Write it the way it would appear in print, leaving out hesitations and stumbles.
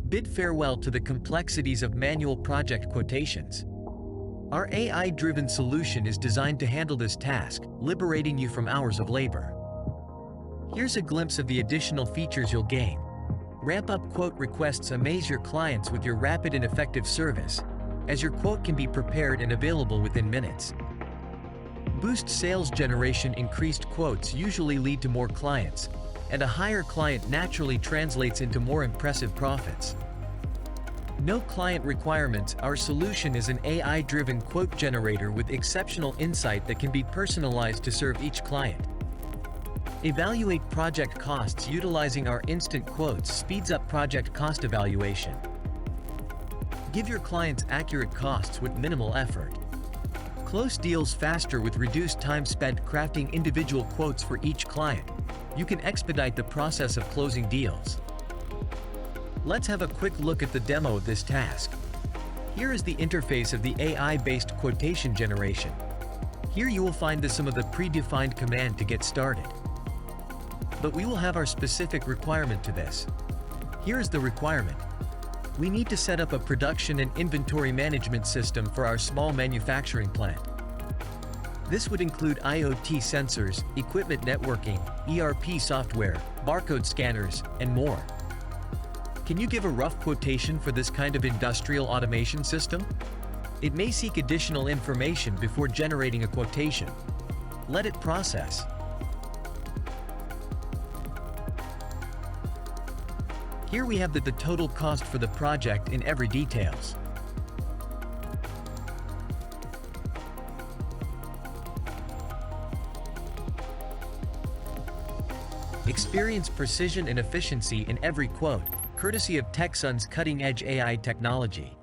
Bid farewell to the complexities of manual project quotations. Our AI-driven solution is designed to handle this task, liberating you from hours of labor. Here's a glimpse of the additional features you'll gain. Ramp-up quote requests amaze your clients with your rapid and effective service, as your quote can be prepared and available within minutes. Boost sales generation. Increased quotes usually lead to more clients, and a higher client naturally translates into more impressive profits. No client requirements. Our solution is an AI-driven quote generator with exceptional insight that can be personalized to serve each client. Evaluate project costs. Utilizing our instant quotes speeds up project cost evaluation. Give your clients accurate costs with minimal effort. Close deals faster with reduced time spent crafting individual quotes for each client. You can expedite the process of closing deals. Let's have a quick look at the demo of this task. Here is the interface of the AI-based quotation generation. Here you will find some of the predefined command to get started. But we will have our specific requirement to this. Here is the requirement. We need to set up a production and inventory management system for our small manufacturing plant. This would include IoT sensors, equipment networking, ERP software, barcode scanners, and more. Can you give a rough quotation for this kind of industrial automation system? It may seek additional information before generating a quotation. Let it process. Here we have the total cost for the project in every details. Experience precision and efficiency in every quote, courtesy of Teksun's cutting-edge AI technology.